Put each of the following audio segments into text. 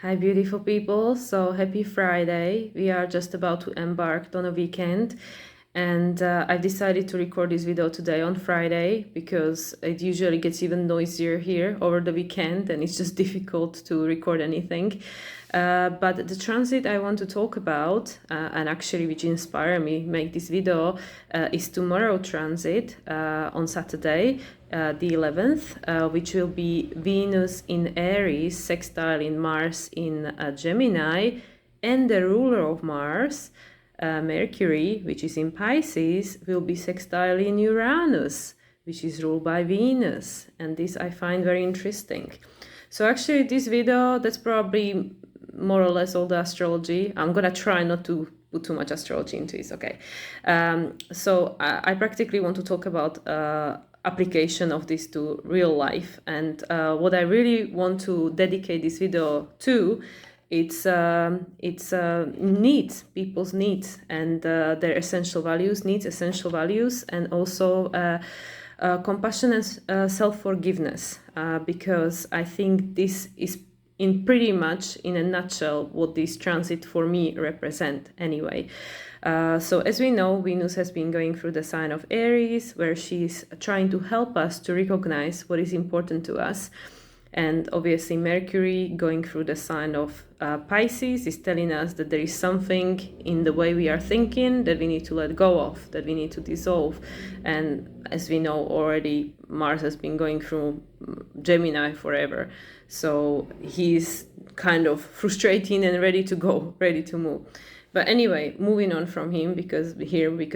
Hi, beautiful people. So happy Friday. We are just about to embark on a weekend. And I decided to record this video today on Friday because it usually gets even noisier here over the weekend and it's just difficult to record anything. But the transit I want to talk about, and actually which inspired me make this video, is tomorrow transit on Saturday, the 11th, which will be Venus in Aries, sextile in Mars in Gemini, and the ruler of Mars, Mercury, which is in Pisces, will be sextile in Uranus, which is ruled by Venus. And this I find very interesting. So actually this video, that's probably more or less all the astrology. I'm gonna try not to put too much astrology into it, okay? So I practically want to talk about application of this to real life. And what I really want to dedicate this video to, it's needs, people's needs, and their essential values, and also compassion and self-forgiveness, because I think this is in pretty much in a nutshell what this transit for me represent anyway. So as we know, Venus has been going through the sign of Aries, where she's trying to help us to recognize what is important to us. And obviously Mercury going through the sign of Pisces is telling us that there is something in the way we are thinking that we need to let go of, that we need to dissolve. And as we know already, Mars has been going through Gemini forever. So he's kind of frustrating and ready to go, ready to move. But anyway, moving on from him, because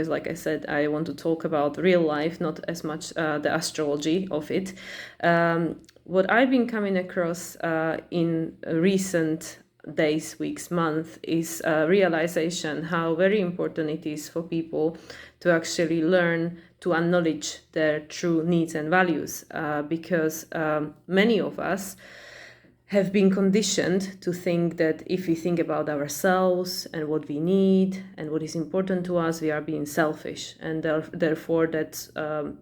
like I said, I want to talk about real life, not as much the astrology of it. What I've been coming across in recent days, weeks, months is a realization how very important it is for people to actually learn to acknowledge their true needs and values, because many of us have been conditioned to think that if we think about ourselves and what we need and what is important to us, we are being selfish, and therefore that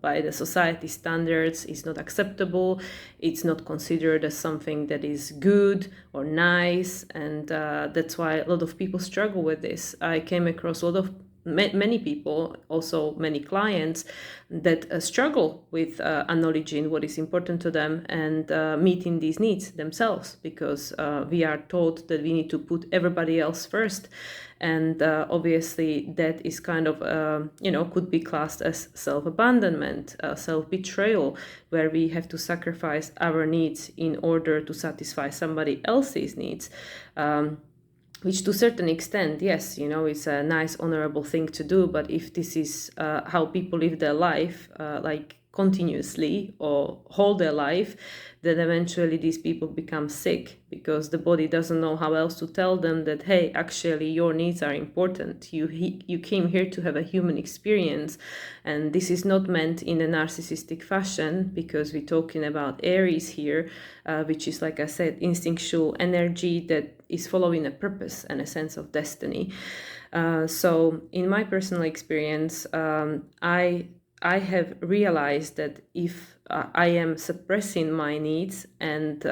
by the society standards is not acceptable. It's not considered as something that is good or nice, and that's why a lot of people struggle with this. I came across a lot of many people, also many clients, that struggle with acknowledging what is important to them and meeting these needs themselves, because we are taught that we need to put everybody else first. And obviously that is kind of, could be classed as self-abandonment, self-betrayal, where we have to sacrifice our needs in order to satisfy somebody else's needs. Which to a certain extent, yes, it's a nice, honorable thing to do. But if this is how people live their life, like continuously or whole their life, then eventually these people become sick, because the body doesn't know how else to tell them that, hey, actually your needs are important. You came here to have a human experience, and this is not meant in a narcissistic fashion, because we're talking about Aries here, which is, like I said, instinctual energy that is following a purpose and a sense of destiny. So in my personal experience, I have realized that if I am suppressing my needs and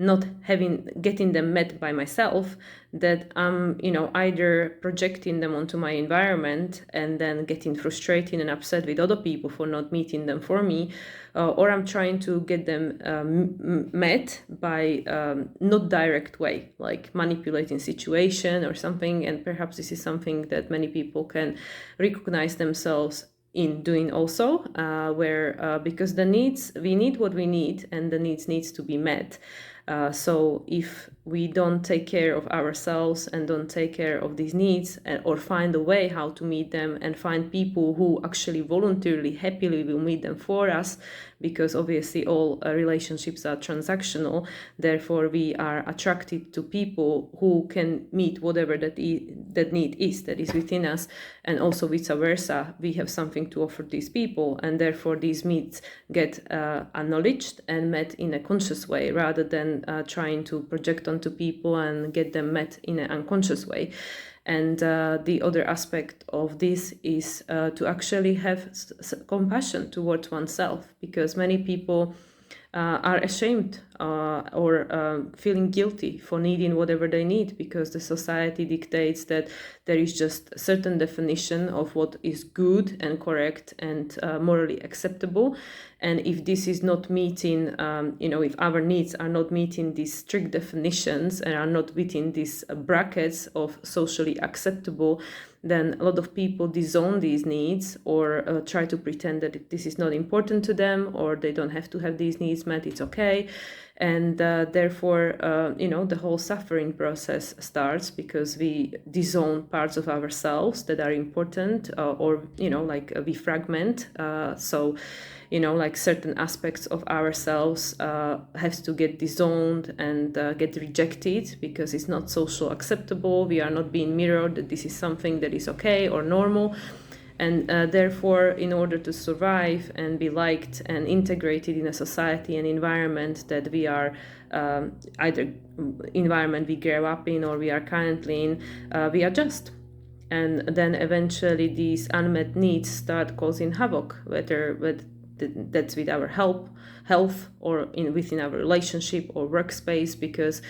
not getting them met by myself, that I'm either projecting them onto my environment and then getting frustrated and upset with other people for not meeting them for me, or I'm trying to get them met by not direct way, like manipulating situation or something. And perhaps this is something that many people can recognize themselves in doing also, where because we need what we need, and the needs to be met. So if we don't take care of ourselves and don't take care of these needs, or find a way how to meet them, and find people who actually voluntarily, happily will meet them for us, because obviously all relationships are transactional, therefore we are attracted to people who can meet whatever that need is that is within us, and also vice versa, we have something to offer these people, and therefore these needs get acknowledged and met in a conscious way, rather than trying to project onto people and get them met in an unconscious way. And the other aspect of this is to actually have compassion towards oneself, because many people are ashamed or feeling guilty for needing whatever they need, because the society dictates that there is just a certain definition of what is good and correct and morally acceptable. And if this is not meeting, if our needs are not meeting these strict definitions and are not within these brackets of socially acceptable, then a lot of people disown these needs or try to pretend that this is not important to them, or they don't have to have these needs met, it's okay. And therefore, the whole suffering process starts because we disown parts of ourselves that are important, or we fragment. Like certain aspects of ourselves have to get disowned and get rejected because it's not social acceptable. We are not being mirrored that this is something that is okay or normal. And therefore, in order to survive and be liked and integrated in a society and environment that we are either environment we grew up in or we are currently in, we adjust. And then eventually these unmet needs start causing havoc, whether that's with our health or within our relationship or workspace, because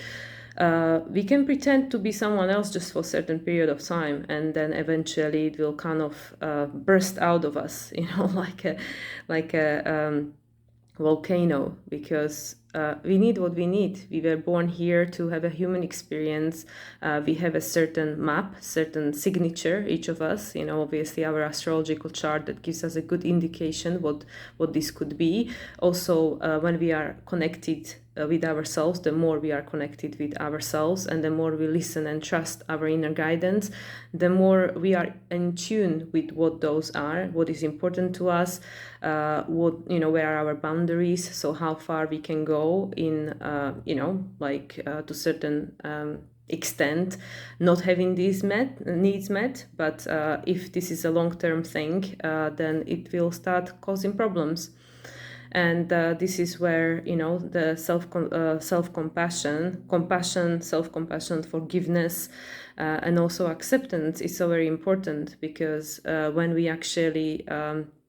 we can pretend to be someone else just for a certain period of time, and then eventually it will kind of burst out of us, like a volcano, because we need what we need. We were born here to have a human experience. We have a certain map, certain signature, each of us, obviously our astrological chart that gives us a good indication what this could be. Also, when we are connected with ourselves, the more we are connected with ourselves and the more we listen and trust our inner guidance, the more we are in tune with what those are, what is important to us, where are our boundaries, so how far we can go in, to certain extent, not having these needs met. But if this is a long-term thing, then it will start causing problems. And this is where the self-compassion, forgiveness, and also acceptance is so very important, because when we actually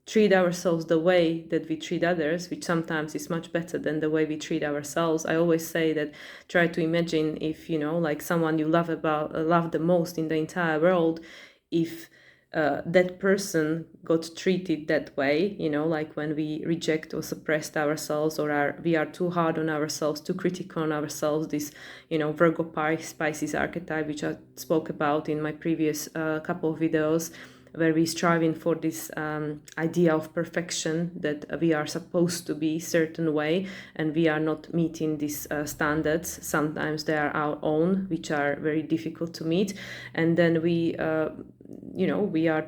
treat ourselves the way that we treat others, which sometimes is much better than the way we treat ourselves. I always say that try to imagine if like someone you love the most in the entire world, if that person got treated that way, like when we reject or suppressed ourselves, or we are too hard on ourselves, too critical on ourselves, this Virgo Pisces archetype, which I spoke about in my previous couple of videos, where we're striving for this idea of perfection, that we are supposed to be a certain way and we are not meeting these standards. Sometimes they are our own, which are very difficult to meet, and then we are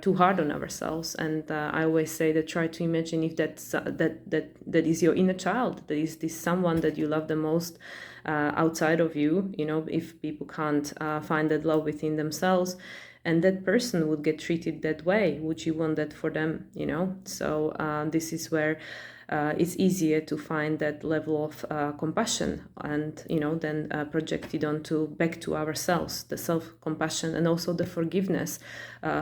too hard on ourselves. And I always say that try to imagine if that is your inner child, that is this someone that you love the most outside of you, if people can't find that love within themselves, and that person would get treated that way, would you want that for them? So this is where it's easier to find that level of compassion, and then project it back to ourselves, the self-compassion, and also the forgiveness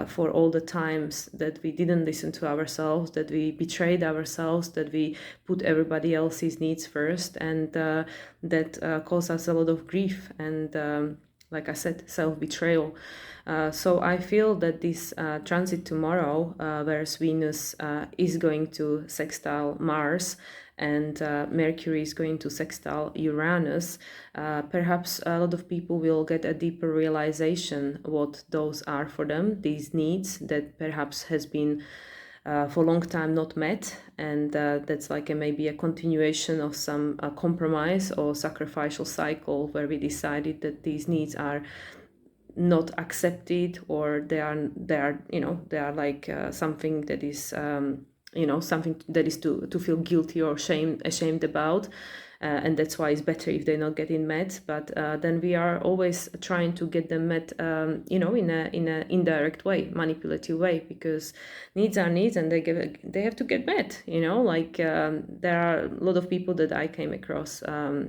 for all the times that we didn't listen to ourselves, that we betrayed ourselves, that we put everybody else's needs first, and that caused us a lot of grief and like I said, self-betrayal. So I feel that this transit tomorrow, whereas Venus is going to sextile Mars and Mercury is going to sextile Uranus, perhaps a lot of people will get a deeper realization what those are for them, these needs that perhaps has been for a long time not met, and that's like maybe a continuation of some compromise or sacrificial cycle where we decided that these needs are not accepted, or they are like something that is something that is to feel guilty or ashamed about. and that's why it's better if they're not getting met. But then we are always trying to get them met, in a indirect way, manipulative way, because needs are needs, and they have to get met. There are a lot of people that I came across,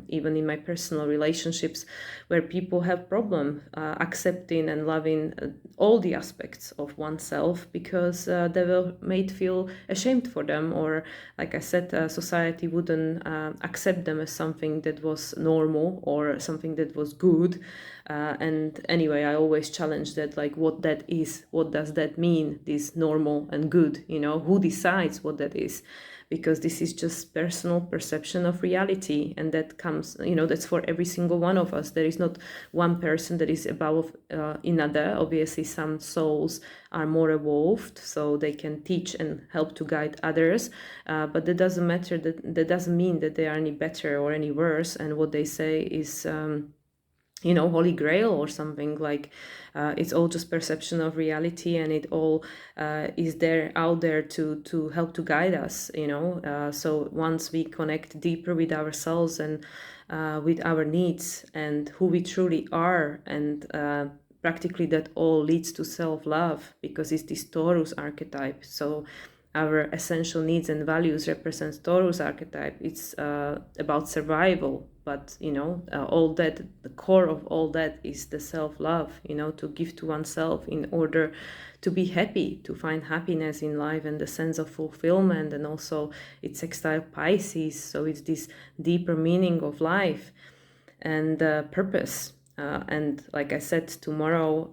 even in my personal relationships, where people have problem accepting and loving all the aspects of oneself, because they were made feel ashamed for them, or like I said, society wouldn't accept them as something that was normal or something that was good. And anyway, I always challenge that, like, what that is, what does that mean, this normal and good, who decides what that is? Because this is just personal perception of reality, and that comes, that's for every single one of us. There is not one person that is above another. Obviously, some souls are more evolved, so they can teach and help to guide others, but that doesn't matter. That doesn't mean that they are any better or any worse, and what they say is holy grail or something. Like, it's all just perception of reality, and it all is there out there to help to guide us. So once we connect deeper with ourselves and with our needs and who we truly are, and practically that all leads to self-love, because it's this Taurus archetype. So our essential needs and values represents Taurus archetype. It's about survival, but all that, the core of all that is the self-love, to give to oneself in order to be happy, to find happiness in life and the sense of fulfillment. And also it's sextile Pisces, so it's this deeper meaning of life and purpose. And like I said, tomorrow,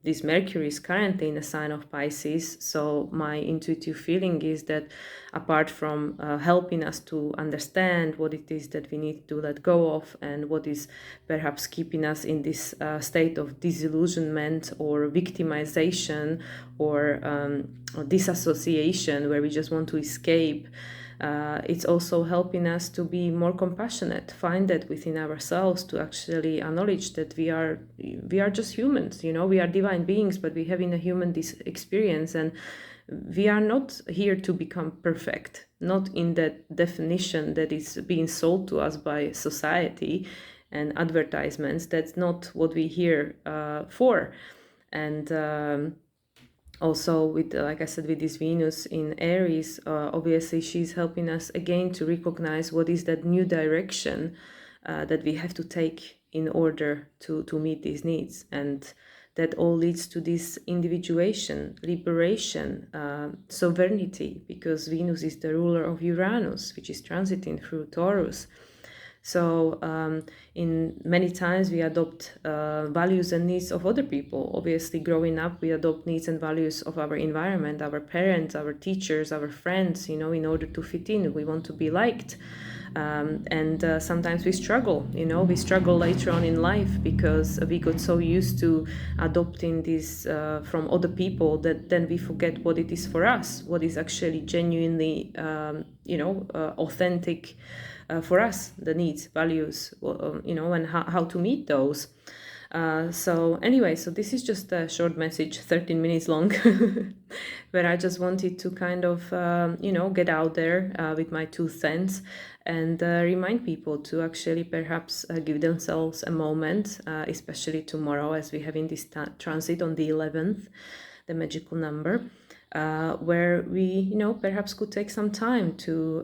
this Mercury is currently in a sign of Pisces. So my intuitive feeling is that apart from helping us to understand what it is that we need to let go of, and what is perhaps keeping us in this state of disillusionment or victimization or disassociation, where we just want to escape, it's also helping us to be more compassionate, find that within ourselves, to actually acknowledge that we are just humans. We are divine beings, but we have in a human experience, and we are not here to become perfect, not in that definition that is being sold to us by society and advertisements. That's not what we here for. And also with, like I said, with this Venus in Aries, obviously she's helping us again to recognize what is that new direction that we have to take in order to meet these needs. And that all leads to this individuation, liberation, sovereignty, because Venus is the ruler of Uranus, which is transiting through Taurus. So in many times we adopt values and needs of other people. Obviously, growing up, we adopt needs and values of our environment, our parents, our teachers, our friends, in order to fit in. We want to be liked. And sometimes we struggle, we struggle later on in life, because we got so used to adopting this from other people, that then we forget what it is for us, what is actually genuinely, authentic for us, the needs, values, and how to meet those. So anyway, so this is just a short message, 13 minutes long, where I just wanted to kind of, get out there with my 2 cents, and remind people to actually perhaps give themselves a moment, especially tomorrow, as we have in this transit on the 11th, the magical number, where we, perhaps could take some time to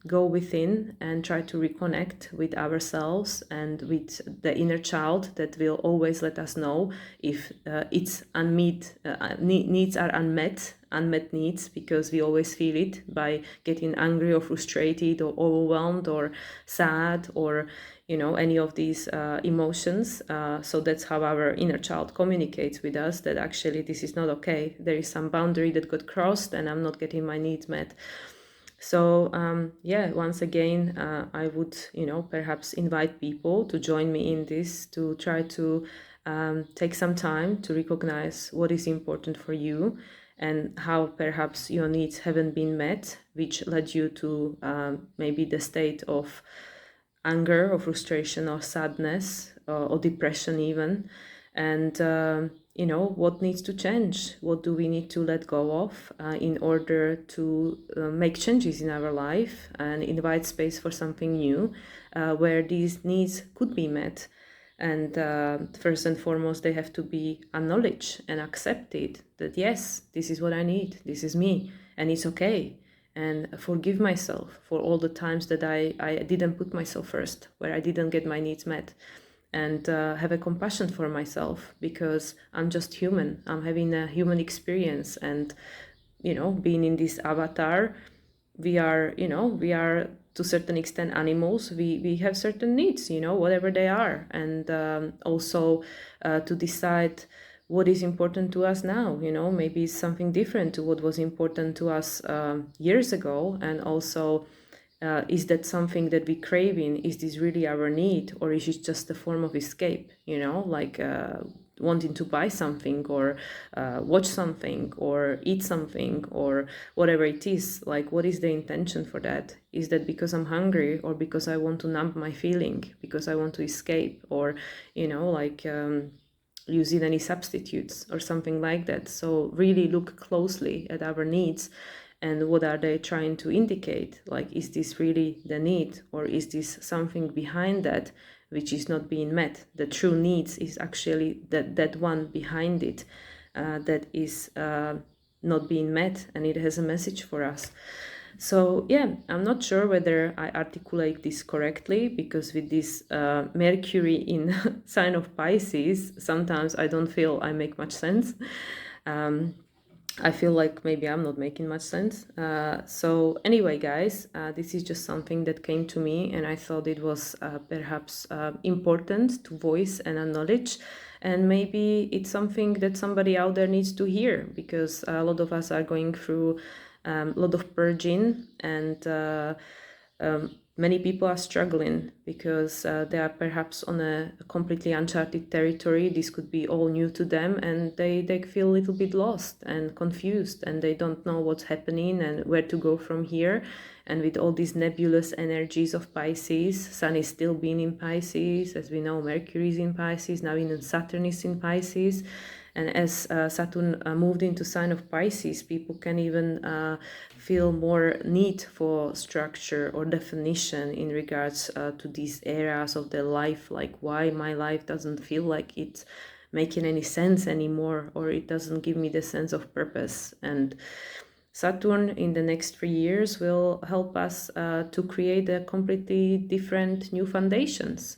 go within and try to reconnect with ourselves and with the inner child that will always let us know if its needs are unmet needs, because we always feel it by getting angry or frustrated or overwhelmed or sad or any of these emotions. So that's how our inner child communicates with us, that actually this is not okay. There is some boundary that got crossed and I'm not getting my needs met. So once again, I would, perhaps invite people to join me in this, to try to take some time to recognize what is important for you, and how perhaps your needs haven't been met, which led you to maybe the state of anger or frustration or sadness or depression even. And what needs to change? What do we need to let go of in order to make changes in our life and invite space for something new where these needs could be met? And first and foremost, they have to be acknowledged and accepted that, yes, this is what I need, this is me, and it's okay. And forgive myself for all the times that I didn't put myself first, where I didn't get my needs met. And have a compassion for myself, because I'm just human. I'm having a human experience, and being in this avatar, we are to a certain extent animals. We have certain needs, whatever they are, and also to decide what is important to us now. Maybe it's something different to what was important to us years ago, and also is that something that we craving? Is this really our need, or is it just a form of escape? Like wanting to buy something, or watch something, or eat something, or whatever it is. Like, what is the intention for that? Is that because I'm hungry, or because I want to numb my feeling, because I want to escape, or like using any substitutes or something like that? So really look closely at our needs, and what are they trying to indicate? Like, is this really the need, or is this something behind that which is not being met? The true needs is actually that one behind it that is not being met, and it has a message for us. So yeah, I'm not sure whether I articulate this correctly, because with this Mercury in sign of Pisces, sometimes I don't feel I make much sense. I feel like maybe I'm not making much sense. So anyway, guys, this is just something that came to me, and I thought it was perhaps important to voice and acknowledge. And maybe it's something that somebody out there needs to hear, because a lot of us are going through a lot of purging, and many people are struggling because they are perhaps on a completely uncharted territory. This could be all new to them, and they feel a little bit lost and confused, and they don't know what's happening and where to go from here. And with all these nebulous energies of Pisces, Sun is still being in Pisces, as we know, Mercury is in Pisces, now even Saturn is in Pisces. And as Saturn moved into sign of Pisces, people can even feel more need for structure or definition in regards to these areas of their life, like why my life doesn't feel like it's making any sense anymore, or it doesn't give me the sense of purpose. And Saturn in the next 3 years will help us to create a completely different new foundations.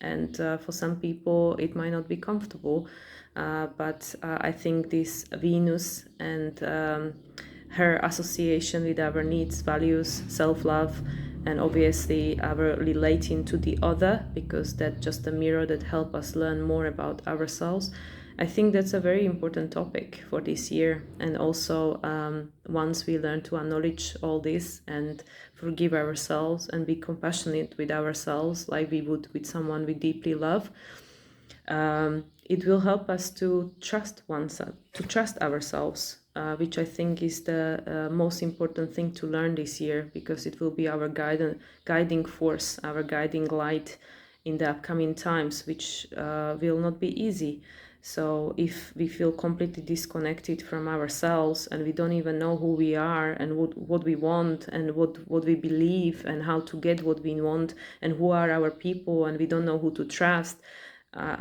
And for some people, it might not be comfortable. But I think this Venus and her association with our needs, values, self-love, and obviously our relating to the other, because that's just a mirror that helps us learn more about ourselves. I think that's a very important topic for this year. And also, once we learn to acknowledge all this and forgive ourselves and be compassionate with ourselves, like we would with someone we deeply love, it will help us to trust oneself, to trust ourselves, which I think is the most important thing to learn this year, because it will be our guiding force, our guiding light in the upcoming times, which will not be easy. So if we feel completely disconnected from ourselves, and we don't even know who we are and what we want and what we believe and how to get what we want and who are our people, and we don't know who to trust,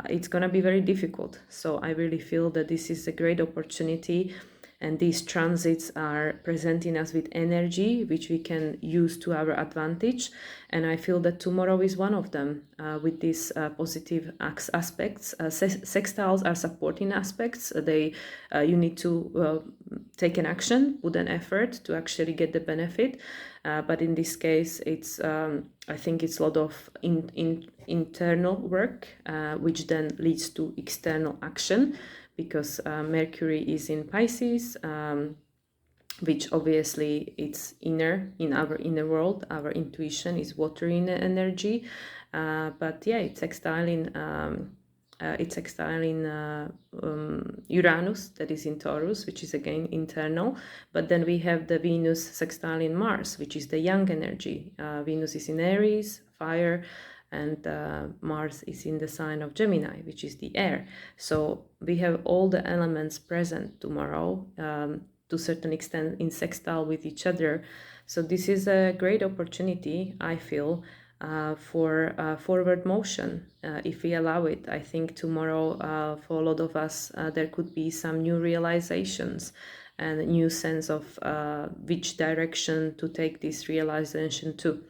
it's going to be very difficult. So I really feel that this is a great opportunity, and these transits are presenting us with energy which we can use to our advantage. And I feel that tomorrow is one of them, with these positive aspects. Sextiles are supporting aspects. You need to take an action, put an effort to actually get the benefit. But in this case, it's I think it's a lot of internal work, which then leads to external action, because Mercury is in Pisces, which obviously it's inner, in our inner world. Our intuition is water in energy, but yeah, it's sextile in Uranus, that is in Taurus, which is again internal. But then we have the Venus sextile in Mars, which is the young energy. Venus is in Aries, fire, and Mars is in the sign of Gemini, which is the air. So we have all the elements present tomorrow, to a certain extent in sextile with each other. So this is a great opportunity, I feel, for forward motion, if we allow it. I think tomorrow, for a lot of us, there could be some new realizations and a new sense of which direction to take this realization to.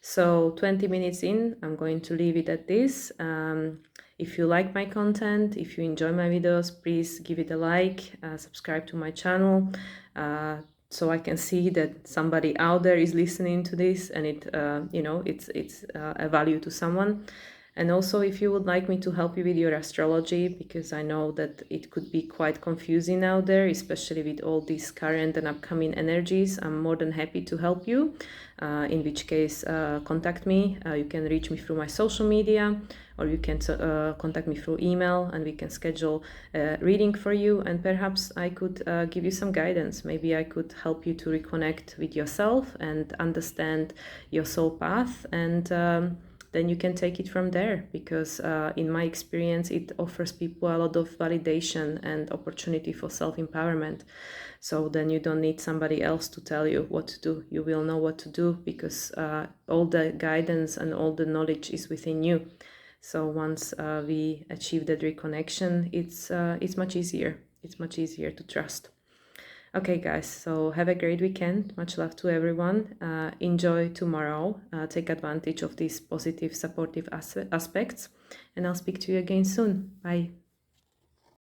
So 20 minutes in, I'm going to leave it at this. If you like my content, if you enjoy my videos, please give it a like, subscribe to my channel, so I can see that somebody out there is listening to this, and it's a value to someone. And also, if you would like me to help you with your astrology, because I know that it could be quite confusing out there, especially with all these current and upcoming energies, I'm more than happy to help you. In which case, contact me. You can reach me through my social media, or you can contact me through email, and we can schedule a reading for you. And perhaps I could give you some guidance. Maybe I could help you to reconnect with yourself and understand your soul path, and then you can take it from there, because in my experience, it offers people a lot of validation and opportunity for self-empowerment. So then you don't need somebody else to tell you what to do. You will know what to do, because all the guidance and all the knowledge is within you. So once we achieve that reconnection, it's much easier. It's much easier to trust. Okay, guys, so have a great weekend. Much love to everyone. Enjoy tomorrow. Take advantage of these positive, supportive aspects. And I'll speak to you again soon. Bye.